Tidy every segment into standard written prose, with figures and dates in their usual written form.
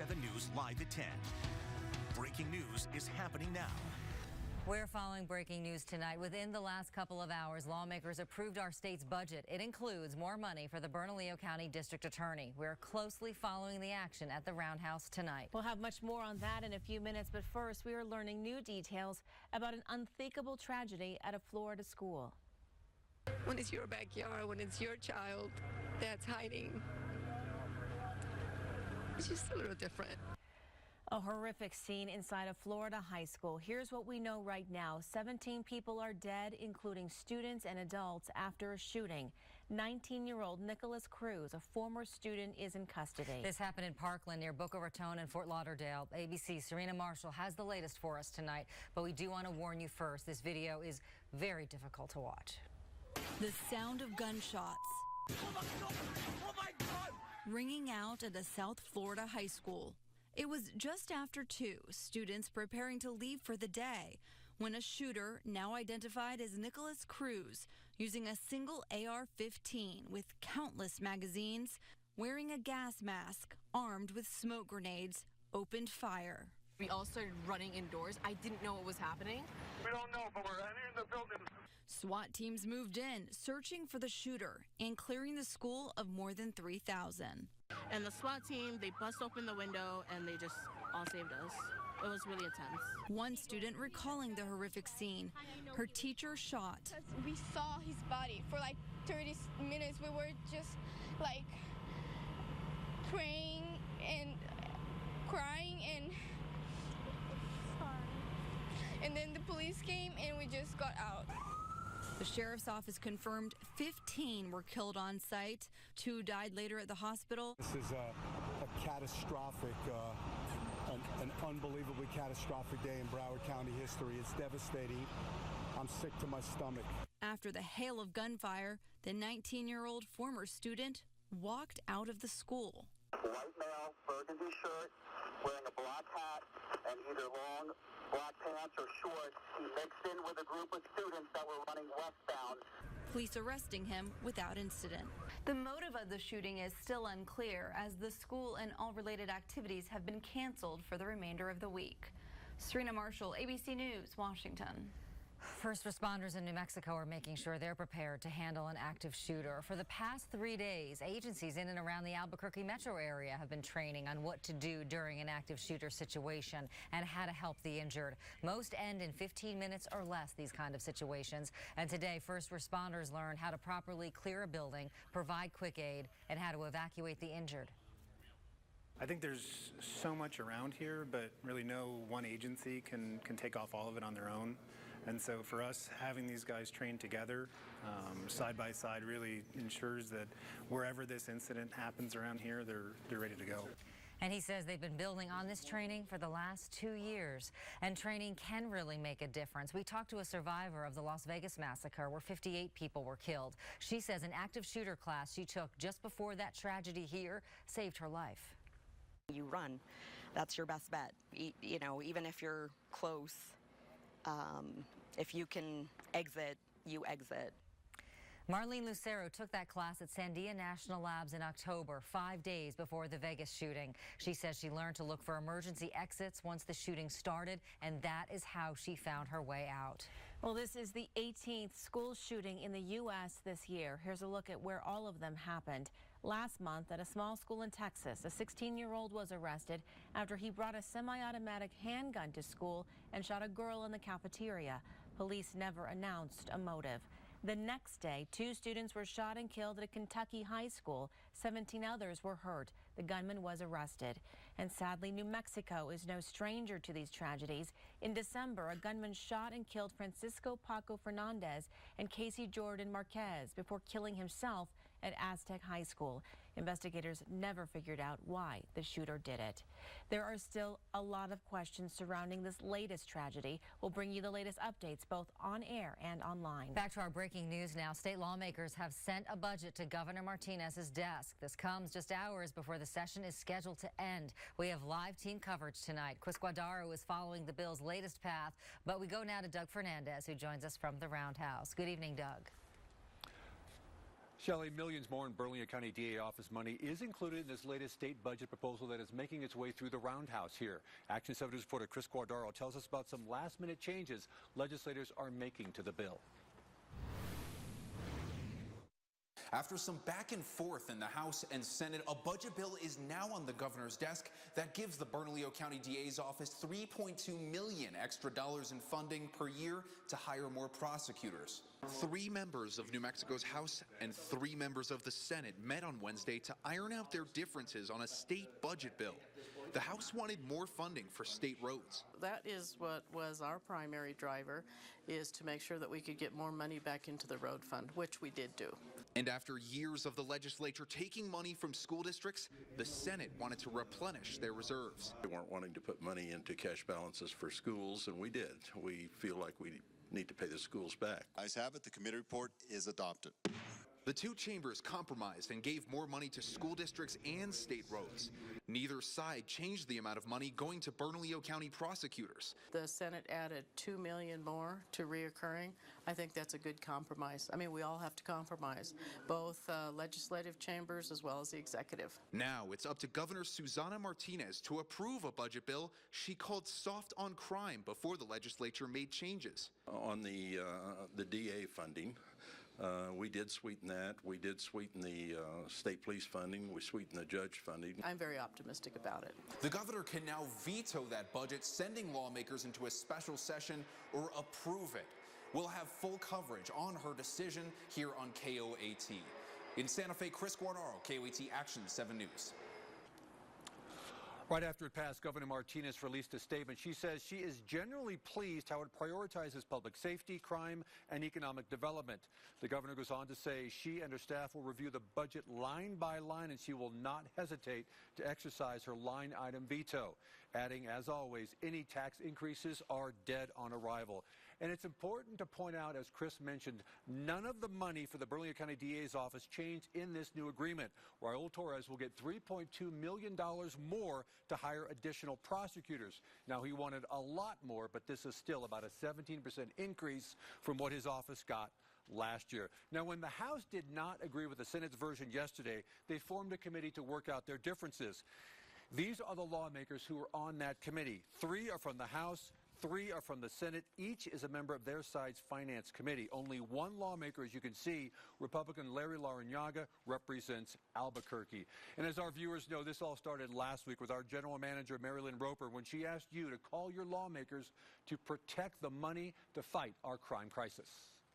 7 News live at 10. Breaking news is happening now. We're following breaking news tonight. Within the last couple of hours, lawmakers approved our state's budget. It includes more money for the Bernalillo County District Attorney. We're closely following the action at the Roundhouse tonight. We'll have much more on that in a few minutes, but first we are learning new details about an unthinkable tragedy at a Florida school. When it's your backyard, when it's your child that's hiding, it's just a little different. A horrific scene inside a Florida high school. Here's what we know right now. 17 people are dead, including students and adults, after a shooting. 19-year-old Nicholas Cruz, a former student, is in custody. This happened in Parkland near Boca Raton and Fort Lauderdale. ABC's Serena Marshall has the latest for us tonight, but we do want to warn you first. This video is very difficult to watch. The sound of gunshots ringing out at a South Florida high school. It was just after 2, students preparing to leave for the day, when a shooter, now identified as Nicholas Cruz, using a single AR-15 with countless magazines, wearing a gas mask, armed with smoke grenades, opened fire. We all started running indoors. I didn't know what was happening. We don't know, but we're entering the building. SWAT teams moved in, searching for the shooter and clearing the school of more than 3,000. And the SWAT team, they bust open the window and they just all saved us. It was really intense. One student recalling the horrific scene. Her teacher shot. We saw his body for like 30 minutes. We were just like praying and crying and then the police came and we just got out. The sheriff's office confirmed 15 were killed on site. 2 died later at the hospital. This is a catastrophic, an unbelievably catastrophic day in Broward County history. It's devastating. I'm sick to my stomach. After the hail of gunfire, the 19-year-old former student walked out of the school. White male, burgundy shirt, wearing a black hat, and either long black pants or shorts. He mixed in with a group of students that were running westbound. Police arresting him without incident. The motive of the shooting is still unclear, as the school and all related activities have been canceled for the remainder of the week. Serena Marshall, ABC News, Washington. First responders in New Mexico are making sure they're prepared to handle an active shooter. For the past 3 days, agencies in and around the Albuquerque metro area have been training on what to do during an active shooter situation and how to help the injured. Most end in 15 minutes or less, these kind of situations. And today, first responders learn how to properly clear a building, provide quick aid, and how to evacuate the injured. I think there's so much around here, but really no one agency can take off all of it on their own. And so for us, having these guys trained together, side by side, really ensures that wherever this incident happens around here, they're ready to go. And he says they've been building on this training for the last 2 years. And training can really make a difference. We talked to a survivor of the Las Vegas massacre where 58 people were killed. She says an active shooter class she took just before that tragedy here saved her life. You run. That's your best bet. You know, even if you're close, if you can exit, you exit. Marlene Lucero took that class at Sandia National Labs in October, 5 days before the Vegas shooting. She says she learned to look for emergency exits once the shooting started, and that is how she found her way out. Well, this is the 18th school shooting in the U.S. this year. Here's a look at where all of them happened. Last month at a small school in Texas, a 16-year-old was arrested after he brought a semi-automatic handgun to school and shot a girl in the cafeteria. Police never announced a motive. The next day, 2 students were shot and killed at a Kentucky high school. 17 others were hurt. The gunman was arrested. And sadly, New Mexico is no stranger to these tragedies. In December, a gunman shot and killed Francisco Paco Fernandez and Casey Jordan Marquez before killing himself at Aztec High School. Investigators never figured out why the shooter did it. There are still a lot of questions surrounding this latest tragedy. We'll bring you the latest updates both on air and online. Back to our breaking news now. State lawmakers have sent a budget to Governor Martinez's desk. This comes just hours before the session is scheduled to end. We have live team coverage tonight. Chris Guadaro is following the bill's latest path, but we go now to Doug Fernandez, who joins us from the Roundhouse. Good evening, Doug. Shelley, millions more in Burlington County DA office money is included in this latest state budget proposal that is making its way through the roundhouse here. Action 7 News reporter Chris Guardaro tells us about some last-minute changes legislators are making to the bill. After some back and forth in the House and Senate, a budget bill is now on the governor's desk that gives the Bernalillo County DA's office $3.2 million extra in funding per year to hire more prosecutors. 3 members of New Mexico's House and 3 members of the Senate met on Wednesday to iron out their differences on a state budget bill. The House wanted more funding for state roads. That is what was our primary driver, is to make sure that we could get more money back into the road fund, which we did do. And after years of the legislature taking money from school districts, the Senate wanted to replenish their reserves. They weren't wanting to put money into cash balances for schools, and we did. We feel like we need to pay the schools back. Ayes have it. The committee report is adopted. The 2 chambers compromised and gave more money to school districts and state roads. Neither side changed the amount of money going to Bernalillo County prosecutors. The Senate added $2 million more to reoccurring. I think that's a good compromise. I mean, we all have to compromise, both legislative chambers as well as the executive. Now it's up to Governor Susana Martinez to approve a budget bill she called soft on crime before the legislature made changes. On the DA funding, we did sweeten that. We did sweeten the state police funding. We sweetened the judge funding. I'm very optimistic about it. The governor can now veto that budget, sending lawmakers into a special session, or approve it. We'll have full coverage on her decision here on KOAT. In Santa Fe, Chris Guardaro, KOAT Action 7 News. Right after it passed, Governor Martinez released a statement. She says she is generally pleased how it prioritizes public safety, crime, and economic development. The governor goes on to say she and her staff will review the budget line by line, and she will not hesitate to exercise her line item veto, adding, as always, any tax increases are dead on arrival. And it's important to point out, as Chris mentioned, none of the money for the Bernalillo County DA's office changed in this new agreement. Raul Torres will get $3.2 million more to hire additional prosecutors. Now, he wanted a lot more, but this is still about a 17% increase from what his office got last year. Now, when the House did not agree with the Senate's version yesterday, they formed a committee to work out their differences. These are the lawmakers who are on that committee. 3 are from the House, 3 are from the Senate. Each is a member of their side's Finance Committee. Only one lawmaker, as you can see, Republican Larry Larrañaga, represents Albuquerque. And as our viewers know, this all started last week with our General Manager, Marilyn Roper, when she asked you to call your lawmakers to protect the money to fight our crime crisis.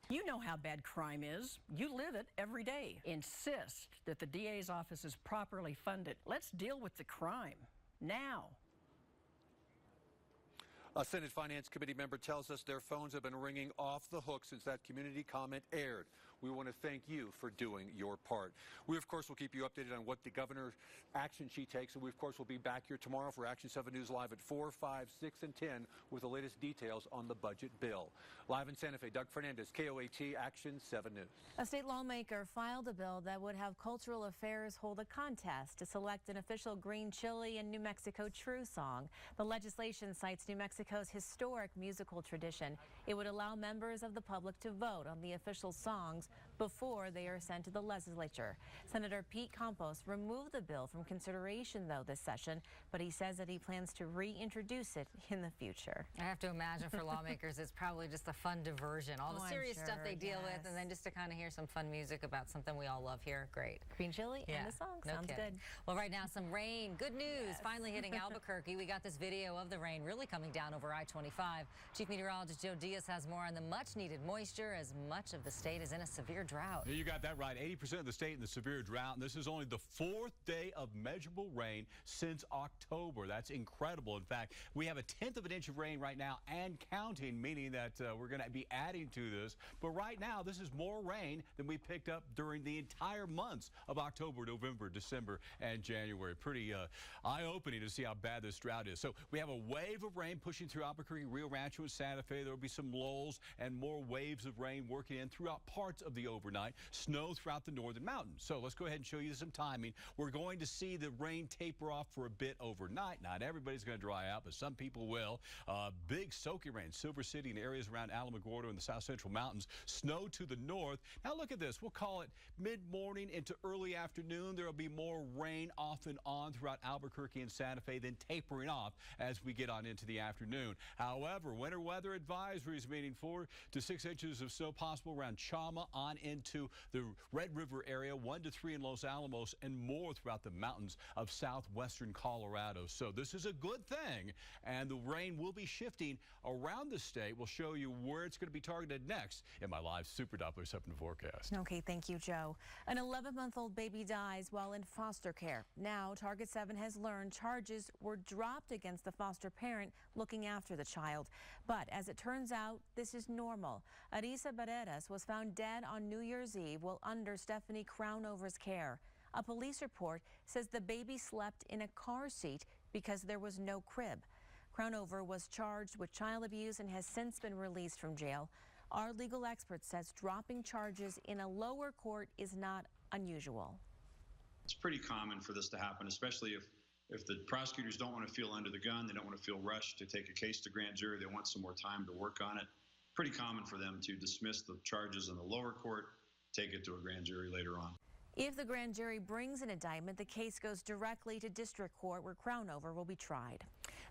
You know how bad crime is. You live it every day. Insist that the DA's office is properly funded. Let's deal with the crime now. A Senate Finance Committee member tells us their phones have been ringing off the hook since that community comment aired. We want to thank you for doing your part. We, of course, will keep you updated on what the governor's action she takes, and we, of course, will be back here tomorrow for Action 7 News Live at 4, 5, 6, and 10 with the latest details on the budget bill. Live in Santa Fe, Doug Fernandez, KOAT Action 7 News. A state lawmaker filed a bill that would have Cultural Affairs hold a contest to select an official green chili and New Mexico True song. The legislation cites New Mexico's historic musical tradition. It would allow members of the public to vote on the official songs before they are sent to the legislature. Senator Pete Campos removed the bill from consideration, though, this session, but he says that he plans to reintroduce it in the future. I have to imagine for lawmakers, it's probably just a fun diversion. All the serious stuff they deal with, and then just to kind of hear some fun music about something we all love here. Great. Green chili and the song. Sounds good. Well, right now, some rain. Good news. Finally hitting Albuquerque. We got this video of the rain really coming down over I-25. Chief Meteorologist Joe Diaz has more on the much-needed moisture as much of the state is in a severe drought. You got that right. 80% of the state in the severe drought, and this is only the 4th day of measurable rain since October. That's incredible. In fact, we have a 1/10 of an inch of rain right now and counting, meaning that we're going to be adding to this. But right now, this is more rain than we picked up during the entire months of October, November, December, and January. Pretty eye-opening to see how bad this drought is. So we have a wave of rain pushing through Albuquerque, Rio Rancho, and Santa Fe. There will be some lulls and more waves of rain working in throughout parts of the overnight, snow throughout the northern mountains. So let's go ahead and show you some timing. We're going to see the rain taper off for a bit overnight. Not everybody's going to dry out, but some people will. Big soaking rain, Silver City and areas around Alamogordo in the south central mountains. Snow to the north. Now look at this. We'll call it mid-morning into early afternoon. There will be more rain off and on throughout Albuquerque and Santa Fe, then tapering off as we get on into the afternoon. However, winter weather advisories meaning 4 to 6 inches of snow possible around Chama on into the Red River area, 1 to 3 in Los Alamos, and more throughout the mountains of southwestern Colorado. So this is a good thing, and the rain will be shifting around the state. We'll show you where it's going to be targeted next in my live Super Doppler 7 forecast. Okay, thank you, Joe. An 11-month-old baby dies while in foster care. Now, Target 7 has learned charges were dropped against the foster parent looking after the child. But as it turns out, this is normal. Arisa Barreras was found dead on New Year's Eve while under Stephanie Crownover's care. A police report says the baby slept in a car seat because there was no crib. Crownover was charged with child abuse and has since been released from jail. Our legal expert says dropping charges in a lower court is not unusual. It's pretty common for this to happen, especially if the prosecutors don't want to feel under the gun, they don't want to feel rushed to take a case to grand jury, they want some more time to work on it. Pretty common for them to dismiss the charges in the lower court, take it to a grand jury later on. If the grand jury brings an indictment, the case goes directly to district court where Crownover will be tried.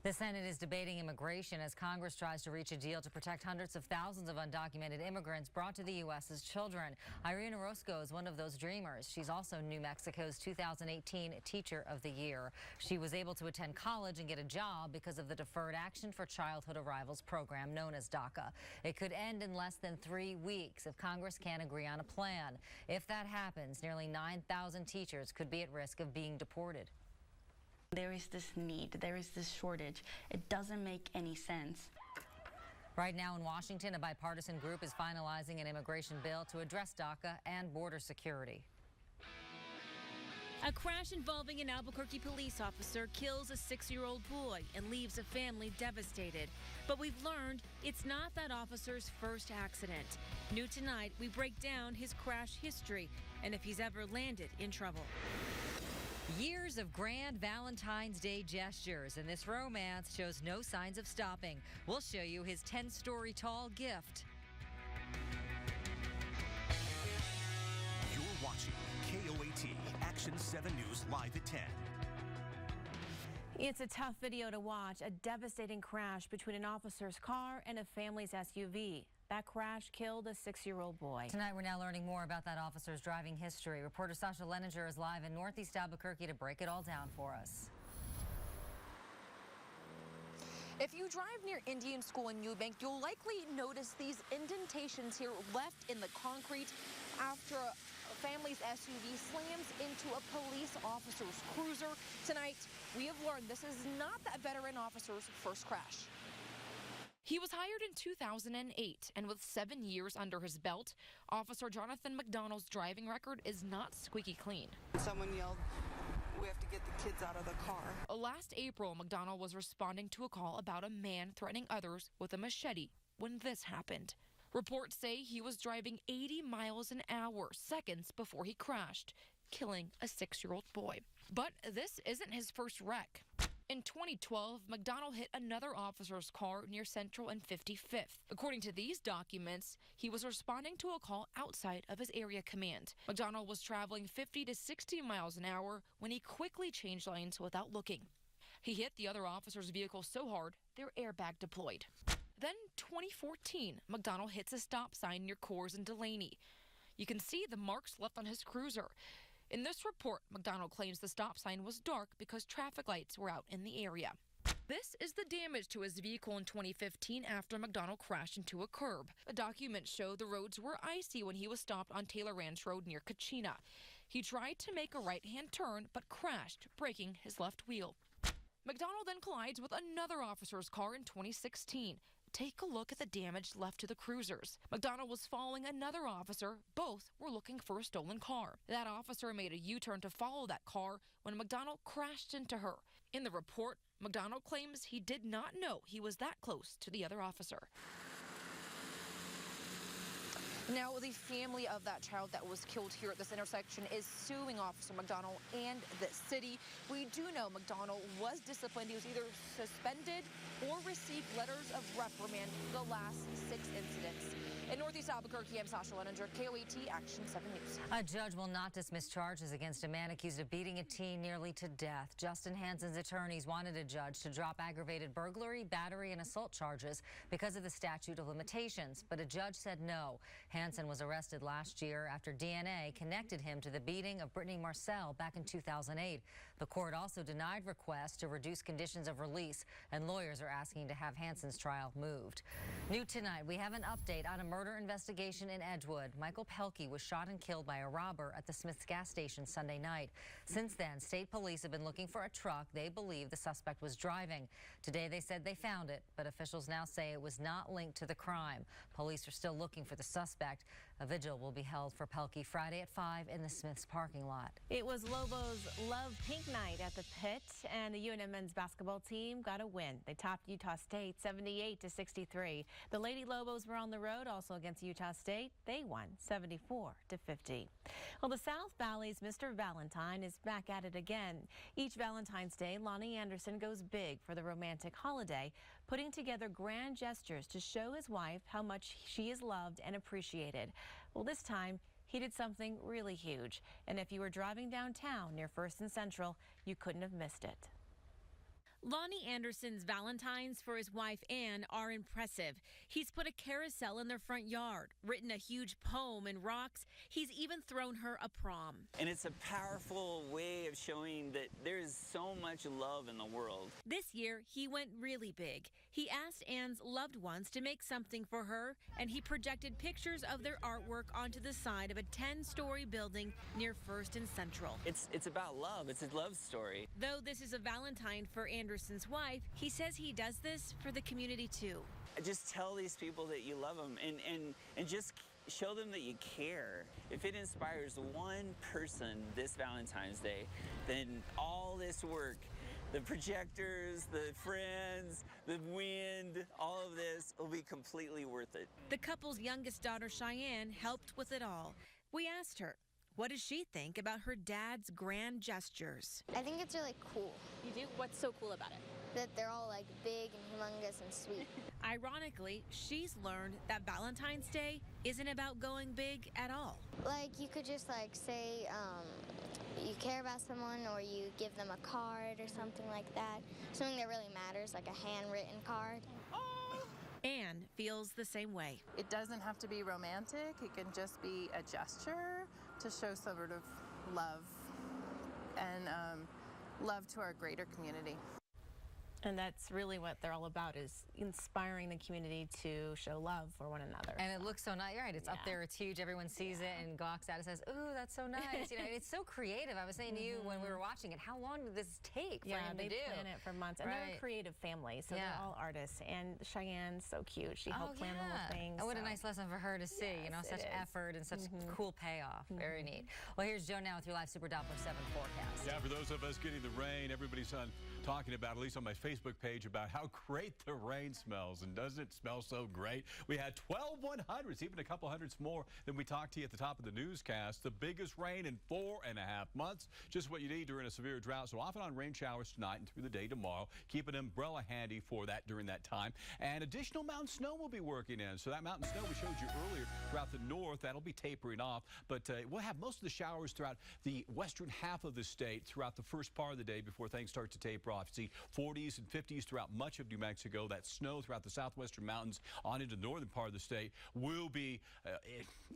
The Senate is debating immigration as Congress tries to reach a deal to protect hundreds of thousands of undocumented immigrants brought to the U.S. as children. Irene Orozco is one of those dreamers. She's also New Mexico's 2018 Teacher of the Year. She was able to attend college and get a job because of the Deferred Action for Childhood Arrivals program known as DACA. It could end in less than 3 weeks if Congress can't agree on a plan. If that happens, nearly 9,000 teachers could be at risk of being deported. There is this need, there is this shortage. It doesn't make any sense. Right now in Washington, a bipartisan group is finalizing an immigration bill to address DACA and border security. A crash involving an Albuquerque police officer kills a 6-year-old boy and leaves a family devastated. But we've learned it's not that officer's first accident. New tonight, we break down his crash history and if he's ever landed in trouble. Years of grand Valentine's Day gestures, and this romance shows no signs of stopping. We'll show you his 10-story tall gift. You're watching KOAT Action 7 News live at 10. It's a tough video to watch, a devastating crash between an officer's car and a family's SUV. That crash killed a 6-year-old boy. Tonight, we're now learning more about that officer's driving history. Reporter Sasha Leninger is live in Northeast Albuquerque to break it all down for us. If you drive near Indian School in Eubank, you'll likely notice these indentations here left in the concrete after a family's SUV slams into a police officer's cruiser. Tonight, we have learned this is not that veteran officer's first crash. He was hired in 2008, and with 7 years under his belt, Officer Jonathan McDonald's driving record is not squeaky clean. Someone yelled, "We have to get the kids out of the car." Last April, McDonald was responding to a call about a man threatening others with a machete when this happened. Reports say he was driving 80 miles an hour seconds before he crashed, killing a 6-year-old boy. But this isn't his first wreck. In 2012, McDonald hit another officer's car near Central and 55th. According to these documents, he was responding to a call outside of his area command. McDonald was traveling 50 to 60 miles an hour when he quickly changed lanes without looking. He hit the other officer's vehicle so hard, their airbag deployed. Then, 2014, McDonald hits a stop sign near Coors and Delaney. You can see the marks left on his cruiser. In this report, McDonald claims the stop sign was dark because traffic lights were out in the area. This is the damage to his vehicle in 2015 after McDonald crashed into a curb. The documents show the roads were icy when he was stopped on Taylor Ranch Road near Kachina. He tried to make a right-hand turn but crashed, breaking his left wheel. McDonald then collides with another officer's car in 2016. Take a look at the damage left to the cruisers. McDonald was following another officer. Both were looking for a stolen car. That officer made a U-turn to follow that car when McDonald crashed into her. In the report, McDonald claims he did not know he was that close to the other officer. Now, the family of that child that was killed here at this intersection is suing Officer McDonald and the city. We do know McDonald was disciplined. He was either suspended or received letters of reprimand for the last 6 incidents. In Northeast Albuquerque, I'm Sasha Leninger, KOAT Action 7 News. A judge will not dismiss charges against a man accused of beating a teen nearly to death. Justin Hansen's attorneys wanted a judge to drop aggravated burglary, battery, and assault charges because of the statute of limitations, but a judge said no. Hansen was arrested last year after DNA connected him to the beating of Brittany Marcel back in 2008. The court also denied requests to reduce conditions of release, and lawyers are asking to have Hansen's trial moved. New tonight, we have an update on a murder investigation in Edgewood. Michael Pelkey was shot and killed by a robber at the Smith's gas station Sunday night. Since then, state police have been looking for a truck they believe the suspect was driving. Today, they said they found it, but officials now say it was not linked to the crime. Police are still looking for the suspect. A vigil will be held for Pelkey Friday at 5 in the Smith's parking lot. It was Lobos Love Pink Night at the Pit, and the UNM men's basketball team got a win. They topped Utah State 78-63. The Lady Lobos were on the road also against Utah State. They won 74-50. Well, the South Valley's Mr. Valentine is back at it again. Each Valentine's Day, Lonnie Anderson goes big for the romantic holiday, putting together grand gestures to show his wife how much she is loved and appreciated. Well, this time, he did something really huge. And if you were driving downtown near First and Central, you couldn't have missed it. Lonnie Anderson's Valentines for his wife Anne are impressive. He's put a carousel in their front yard, written a huge poem in rocks. He's even thrown her a prom. And it's a powerful way of showing that there is so much love in the world. This year, he went really big. He asked Anne's loved ones to make something for her, and he projected pictures of their artwork onto the side of a 10-story building near First and Central. It's about love. It's a love story. Though this is a Valentine for Anderson's wife, he says he does this for the community too. Just tell these people that you love them and just show them that you care. If it inspires one person this Valentine's Day, then all this work, the projectors, the friends, the wind, all of this will be completely worth it. The couple's youngest daughter, Cheyenne, helped with it all. We asked her, what does she think about her dad's grand gestures? I think it's really cool. You do? What's so cool about it? That they're all like big and humongous and sweet. Ironically, she's learned that Valentine's Day isn't about going big at all. Like you could just like say you care about someone, or you give them a card or something like that. Something that really matters, like a handwritten card. Anne feels the same way. It doesn't have to be romantic. It can just be a gesture to show sort of love and love to our greater community. And that's really what they're all about, is inspiring the community to show love for one another. And it looks so nice. You're right. It's up there. It's huge. Everyone sees it and gawks at it and says, ooh, that's so nice. You know, it's so creative. I was saying to you when we were watching it, how long did this take for him to do? Yeah, they plan it for months. And they're a creative family, so they're all artists. And Cheyenne's so cute. She helped plan little things. And what a nice lesson for her to see. You know, such effort and such cool payoff. Very neat. Well, here's Joe now with your live Super Doppler 7 forecast. Yeah, for those of us getting the rain, everybody's talking about, at least on my Facebook page, about how great the rain smells. And doesn't it smell so great? We had 12 100s, even a couple hundreds more than we talked to you at the top of the newscast. The biggest rain in 4.5 months. Just what you need during a severe drought. So off and on rain showers tonight and through the day tomorrow. Keep an umbrella handy for that during that time. And additional mountain snow will be working in. So that mountain snow we showed you earlier throughout the north, that'll be tapering off. But we'll have most of the showers throughout the western half of the state throughout the first part of the day before things start to taper off. See 40s and 50s throughout much of New Mexico. That snow throughout the southwestern mountains on into the northern part of the state will be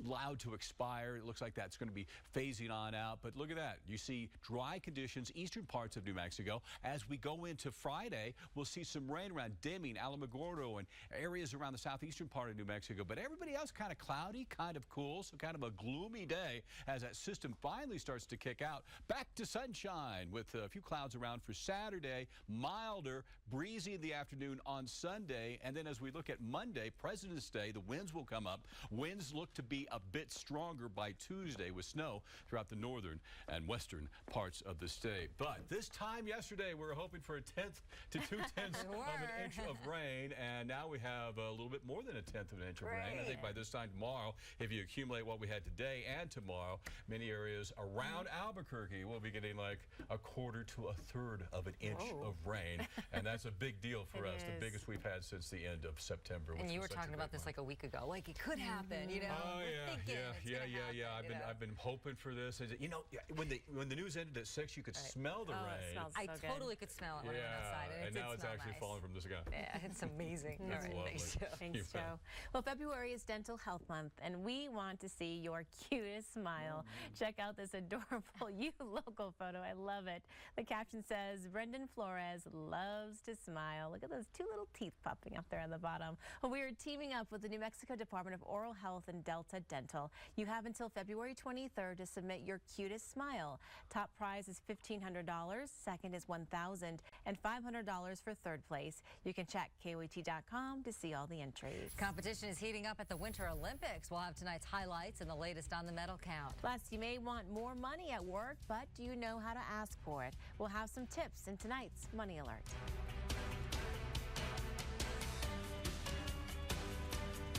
allowed to expire. It looks like that's going to be phasing on out. But look at that. You see dry conditions eastern parts of New Mexico. As we go into Friday, we'll see some rain around Deming, Alamogordo, and areas around the southeastern part of New Mexico. But everybody else kind of cloudy, kind of cool, so kind of a gloomy day as that system finally starts to kick out. Back to sunshine. sunshine with a few clouds around for Saturday, milder, breezy in the afternoon on Sunday. And then as we look at Monday, President's Day, the winds will come up. Winds look to be a bit stronger by Tuesday with snow throughout the northern and western parts of the state. But this time yesterday, we were hoping for 1/10 to 2/10 of an inch of rain, and now we have a little bit more than 1/10 of an inch of rain. I think by this time tomorrow, if you accumulate what we had today and tomorrow, many areas around Albuquerque will be getting like 1/4 to 1/3 of an inch of rain, and that's a big deal for us, the biggest we've had since the end of September. And you were talking about this like a week ago, like it could happen, you know? Oh yeah. I've been hoping for this. You know, when the news ended at 6, you could smell the rain. I totally could smell it when I went outside. And now it's actually falling from the sky. Yeah, it's amazing. That's lovely. Thanks, Joe. Thanks, Joe. Well, February is Dental Health Month, and we want to see your cutest smile. Check out this adorable You Local photo. I love it. The caption says, Brendan Flores loves to smile. Look at those 2 little teeth popping up there on the bottom. Well, we are teaming up with the New Mexico Department of Oral Health and Delta Dental. You have until February 23rd to submit your cutest smile. Top prize is $1,500, second is $1,000, and $500 for third place. You can check KOAT.com to see all the entries. Competition is heating up at the Winter Olympics. We'll have tonight's highlights and the latest on the medal count. Plus, you may want more money at work, but do you know how to ask for it? We'll have some tips in tonight's Money Alert.